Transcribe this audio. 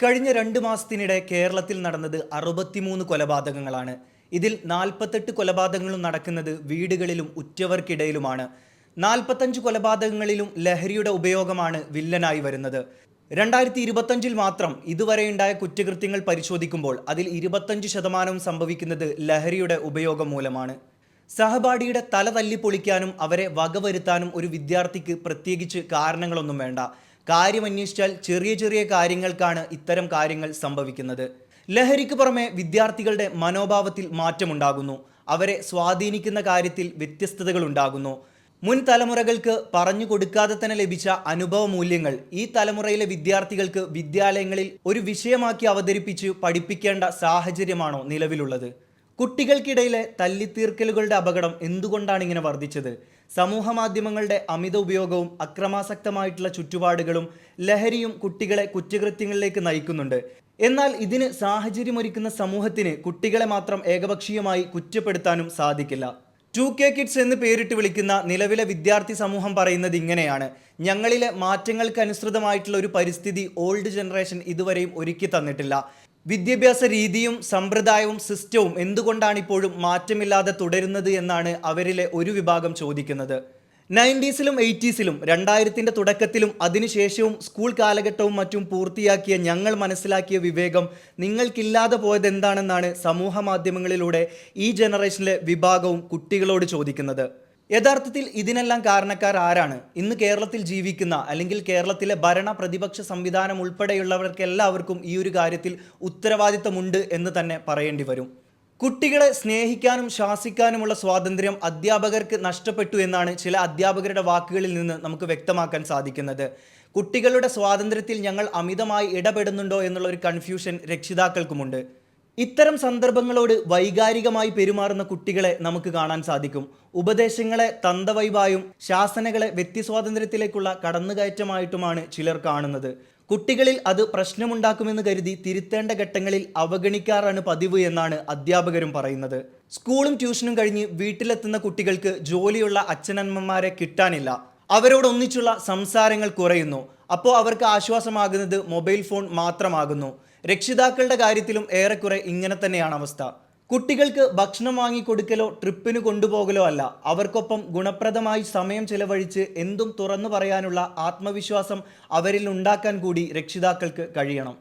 കഴിഞ്ഞ 2 മാസത്തിനിടെ കേരളത്തിൽ നടന്നത് 63 കൊലപാതകങ്ങളാണ്. ഇതിൽ 48 കൊലപാതകങ്ങളും നടക്കുന്നത് വീടുകളിലും ഉറ്റവർക്കിടയിലുമാണ്. 45 കൊലപാതകങ്ങളിലും ലഹരിയുടെ ഉപയോഗമാണ് വില്ലനായി വരുന്നത്. 2025 മാത്രം ഇതുവരെയുണ്ടായ കുറ്റകൃത്യങ്ങൾ പരിശോധിക്കുമ്പോൾ അതിൽ 25% സംഭവിക്കുന്നത് ലഹരിയുടെ ഉപയോഗം മൂലമാണ്. സഹപാഠിയുടെ തല തല്ലിപ്പൊളിക്കാനും അവരെ വകവരുത്താനും ഒരു വിദ്യാർത്ഥിക്ക് പ്രത്യേകിച്ച് കാരണങ്ങളൊന്നും വേണ്ട. കാര്യമന്വേഷിച്ചാൽ ചെറിയ ചെറിയ കാര്യങ്ങൾക്കാണ് ഇത്തരം കാര്യങ്ങൾ സംഭവിക്കുന്നത്. ലഹരിക്ക് പുറമെ വിദ്യാർത്ഥികളുടെ മനോഭാവത്തിൽ മാറ്റമുണ്ടാകുന്നു. അവരെ സ്വാധീനിക്കുന്ന കാര്യത്തിൽ വ്യത്യസ്തതകൾ ഉണ്ടാകുന്നു. മുൻ തലമുറകൾക്ക് പറഞ്ഞു കൊടുക്കാതെ തന്നെ ലഭിച്ച അനുഭവ മൂല്യങ്ങൾ ഈ തലമുറയിലെ വിദ്യാർത്ഥികൾക്ക് വിദ്യാലയങ്ങളിൽ ഒരു വിഷയമാക്കി അവതരിപ്പിച്ച് പഠിപ്പിക്കേണ്ട സാഹചര്യമാണോ നിലവിലുള്ളത്? കുട്ടികൾക്കിടയിലെ തല്ലിത്തീർക്കലുകളുടെ അപകടം എന്തുകൊണ്ടാണ് ഇങ്ങനെ വർദ്ധിച്ചത്? സമൂഹ മാധ്യമങ്ങളുടെ അമിത ഉപയോഗവും അക്രമാസക്തമായിട്ടുള്ള ചുറ്റുപാടുകളും ലഹരിയും കുട്ടികളെ കുറ്റകൃത്യങ്ങളിലേക്ക് നയിക്കുന്നുണ്ട്. എന്നാൽ ഇതിന് സാഹചര്യമൊരുക്കുന്ന സമൂഹത്തിന് കുട്ടികളെ മാത്രം ഏകപക്ഷീയമായി കുറ്റപ്പെടുത്താനും സാധിക്കില്ല. 2K കിഡ്സ് എന്ന് പേരിട്ട് വിളിക്കുന്ന നിലവിലെ വിദ്യാർത്ഥി സമൂഹം പറയുന്നത് ഇങ്ങനെയാണ്: ഞങ്ങളിലെ മാറ്റങ്ങൾക്കനുസൃതമായിട്ടുള്ള ഒരു പരിസ്ഥിതി ഓൾഡ് ജനറേഷൻ ഇതുവരെയും ഒരുക്കി തന്നിട്ടില്ല. വിദ്യാഭ്യാസ രീതിയും സമ്പ്രദായവും സിസ്റ്റവും എന്തുകൊണ്ടാണ് ഇപ്പോഴും മാറ്റമില്ലാതെ തുടരുന്നത് എന്നാണ് അവരിലെ ഒരു വിഭാഗം ചോദിക്കുന്നത്. 90s-ലും 80s-ലും 2000-ന്റെ തുടക്കത്തിലും അതിനുശേഷവും സ്കൂൾ കാലഘട്ടവും മറ്റും പൂർത്തിയാക്കിയ ഞങ്ങൾ മനസ്സിലാക്കിയ വിവേകം നിങ്ങൾക്കില്ലാതെ പോയത് എന്താണെന്നാണ് സമൂഹ മാധ്യമങ്ങളിലൂടെ ഈ ജനറേഷനിലെ വിഭാഗവും കുട്ടികളോട് ചോദിക്കുന്നത്. യഥാർത്ഥത്തിൽ ഇതിനെല്ലാം കാരണക്കാർ ആരാണ്? ഇന്ന് കേരളത്തിൽ ജീവിക്കുന്ന അല്ലെങ്കിൽ കേരളത്തിലെ ഭരണ പ്രതിപക്ഷ സംവിധാനം ഉൾപ്പെടെയുള്ളവർക്കെല്ലാവർക്കും ഈ ഒരു കാര്യത്തിൽ ഉത്തരവാദിത്തമുണ്ട് എന്ന് തന്നെ പറയേണ്ടി വരും. കുട്ടികളെ സ്നേഹിക്കാനും ശാസിക്കാനുമുള്ള സ്വാതന്ത്ര്യം അധ്യാപകർക്ക് നഷ്ടപ്പെട്ടു എന്നാണ് ചില അധ്യാപകരുടെ വാക്കുകളിൽ നിന്ന് നമുക്ക് വ്യക്തമാക്കാൻ സാധിക്കുന്നത്. കുട്ടികളുടെ സ്വാതന്ത്ര്യത്തിൽ ഞങ്ങൾ അമിതമായി ഇടപെടുന്നുണ്ടോ എന്നുള്ള ഒരു കൺഫ്യൂഷൻ രക്ഷിതാക്കൾക്കുമുണ്ട്. ഇത്തരം സന്ദർഭങ്ങളോട് വൈകാരികമായി പെരുമാറുന്ന കുട്ടികളെ നമുക്ക് കാണാൻ സാധിക്കും. ഉപദേശങ്ങളെ തന്തവൈബായും ശാസനകളെ വ്യക്തിസ്വാതന്ത്ര്യത്തിലേക്കുള്ള കടന്നുകയറ്റമായിട്ടുമാണ് ചിലർ കാണുന്നത്. കുട്ടികളിൽ അത് പ്രശ്നമുണ്ടാക്കുമെന്ന് കരുതി തിരുത്തേണ്ട ഘട്ടങ്ങളിൽ അവഗണിക്കാറാണ് പതിവ് എന്നാണ് അധ്യാപകരും പറയുന്നത്. സ്കൂളും ട്യൂഷനും കഴിഞ്ഞ് വീട്ടിലെത്തുന്ന കുട്ടികൾക്ക് ജോലിയുള്ള അച്ഛനമ്മമാരെ കിട്ടാനില്ല. അവരോടൊന്നിച്ചുള്ള സംസാരങ്ങൾ കുറയുന്നു. അപ്പോൾ അവർക്ക് ആശ്വാസമാകുന്നത് മൊബൈൽ ഫോൺ മാത്രമാകുന്നു. രക്ഷിതാക്കളുടെ കാര്യത്തിലും ഏറെക്കുറെ ഇങ്ങനെ തന്നെയാണ് അവസ്ഥ. കുട്ടികൾക്ക് ഭക്ഷണം വാങ്ങിക്കൊടുക്കലോ ട്രിപ്പിന് കൊണ്ടുപോകലോ അല്ല, അവർക്കൊപ്പം ഗുണപ്രദമായി സമയം ചെലവഴിച്ച് എന്തും തുറന്നു പറയാനുള്ള ആത്മവിശ്വാസം അവരിൽ ഉണ്ടാക്കാൻ കൂടി രക്ഷിതാക്കൾക്ക് കഴിയണം.